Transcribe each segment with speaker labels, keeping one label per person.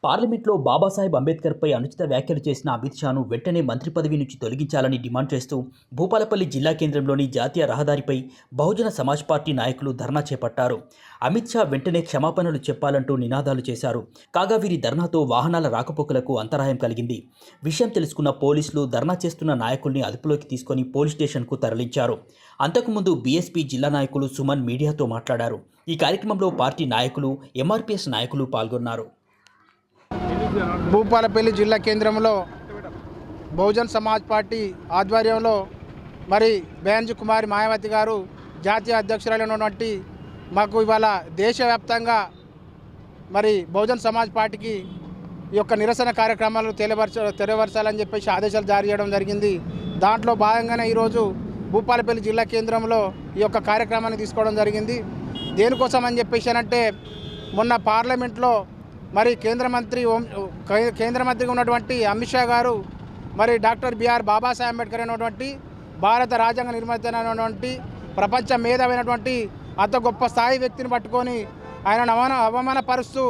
Speaker 1: పార్లమెంట్లో బాబాసాహెబ్ అంబేద్కర్పై అనుచిత వ్యాఖ్యలు చేసిన అమిత్ షాను వెంటనే మంత్రి పదవి నుంచి తొలగించాలని డిమాండ్ చేస్తూ భూపాలపల్లి జిల్లా కేంద్రంలోని జాతీయ రహదారిపై బహుజన సమాజ్ పార్టీ నాయకులు ధర్నా చేపట్టారు. అమిత్ షా వెంటనే క్షమాపణలు చెప్పాలంటూ నినాదాలు చేశారు. కాగా వీరి ధర్నాతో వాహనాల రాకపోకలకు అంతరాయం కలిగింది. విషయం తెలుసుకున్న పోలీసులు ధర్నా చేస్తున్న నాయకుల్ని అదుపులోకి తీసుకొని పోలీస్ స్టేషన్కు తరలించారు. అంతకుముందు బీఎస్పీ జిల్లా నాయకులు సుమన్ మీడియాతో మాట్లాడారు. ఈ కార్యక్రమంలో పార్టీ నాయకులు, ఎంఆర్పీఎస్ నాయకులు పాల్గొన్నారు.
Speaker 2: భూపాలపల్లి జిల్లా కేంద్రంలో బహుజన్ సమాజ్ పార్టీ ఆధ్వర్యంలో మరి బెంజ్ కుమారి మాయావతి గారు జాతీయ అధ్యక్షురాలైనటువంటి మాకు ఇవాళ దేశవ్యాప్తంగా మరి బహుజన్ సమాజ్ పార్టీకి ఈ యొక్క నిరసన కార్యక్రమాలు తెలియపరచాలని చెప్పేసి ఆదేశాలు జారీ చేయడం జరిగింది. దాంట్లో భాగంగానే ఈరోజు భూపాలపల్లి జిల్లా కేంద్రంలో ఈ యొక్క కార్యక్రమాన్ని తీసుకోవడం జరిగింది. దేనికోసం అని చెప్పేసి అంటే మొన్న పార్లమెంట్లో మరి కేంద్ర మంత్రిగా ఉన్నటువంటి అమిత్ షా గారు మరి డాక్టర్ బిఆర్ బాబాసాహెబ్ అంబేద్కర్ అయినటువంటి భారత రాజ్యాంగ నిర్మాత అయినటువంటి ప్రపంచ మేధావైనటువంటి అంత గొప్ప స్థాయి వ్యక్తిని పట్టుకొని ఆయన అవమానపరుస్తూ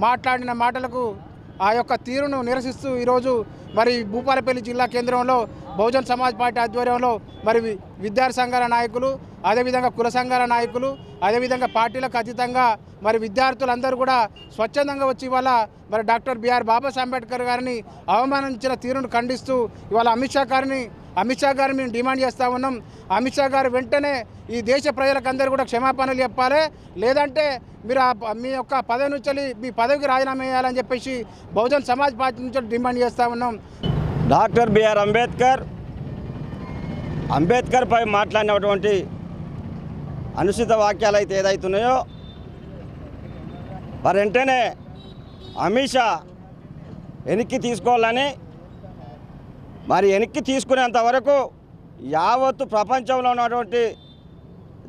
Speaker 2: మాట్లాడిన మాటలకు ఆ యొక్క తీరును నిరసిస్తూ ఈరోజు మరి భూపాలపల్లి జిల్లా కేంద్రంలో బహుజన్ సమాజ్ పార్టీ ఆధ్వర్యంలో మరి విద్యార్థి సంఘాల నాయకులు, అదేవిధంగా కుల సంఘాల నాయకులు, అదేవిధంగా పార్టీలకు అతీతంగా మరి విద్యార్థులందరూ కూడా స్వచ్ఛందంగా వచ్చి ఇవాళ మరి డాక్టర్ బిఆర్ బాబాసాహెబ్ అంబేద్కర్ గారిని అవమానించిన తీరును ఖండిస్తూ ఇవాళ అమిత్ షా గారిని మేము డిమాండ్ చేస్తూ ఉన్నాం. అమిత్ షా గారు వెంటనే ఈ దేశ ప్రజలకందరూ కూడా క్షమాపణలు చెప్పాలి, లేదంటే మీరు మీ యొక్క పదవి నుంచి మీ పదవికి రాజీనామా చేయాలని చెప్పేసి బహుజన్ సమాజ్ పార్టీ నుంచి డిమాండ్ చేస్తూ ఉన్నాం.
Speaker 3: డాక్టర్ బిఆర్ అంబేద్కర్ పై మాట్లాడినటువంటి అనుచిత వాక్యాలు అయితే ఏదైతున్నాయో మరి వెంటనే అమిత్ షా వెనక్కి తీసుకోవాలని, మరి వెనక్కి తీసుకునేంత వరకు యావత్తు ప్రపంచంలో ఉన్నటువంటి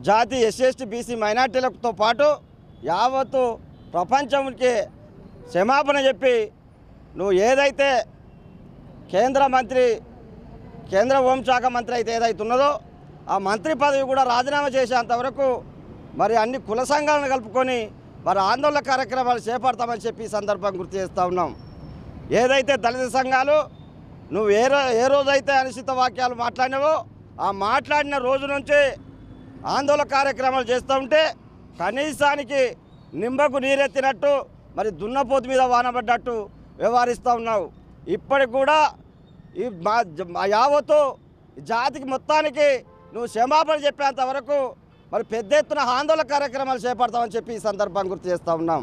Speaker 3: జాతి ఎస్సీ బీసీ మైనార్టీలతో పాటు యావత్తు ప్రపంచానికి క్షమాపణ చెప్పి నువ్వు ఏదైతే కేంద్ర హోంశాఖ మంత్రి అయితే ఏదైతే ఉన్నదో ఆ మంత్రి పదవి కూడా రాజీనామా చేసేంతవరకు మరి అన్ని కుల సంఘాలను కలుపుకొని మరి ఆందోళన కార్యక్రమాలు చేపడతామని చెప్పి ఈ సందర్భంగా గుర్తు చేస్తూ ఉన్నాం. ఏదైతే దళిత సంఘాలు నువ్వు ఏ రోజైతే అనుచిత వాక్యాలు మాట్లాడినావో ఆ మాట్లాడిన రోజు నుంచి ఆందోళన కార్యక్రమాలు చేస్తూ ఉంటే కనీసానికి నింబకు నీరెత్తినట్టు మరి దున్నపోతు మీద వానబడ్డట్టు వ్యవహరిస్తూ ఉన్నావు. ఇప్పటికి కూడా ఈ యావత్తు జాతికి మొత్తానికి నువ్వు క్షమాపణ చెప్పేంత వరకు మరి పెద్ద ఎత్తున ఆందోళన కార్యక్రమాలు చేపడతామని చెప్పి ఈ సందర్భంగా గుర్తు చేస్తూ ఉన్నాం.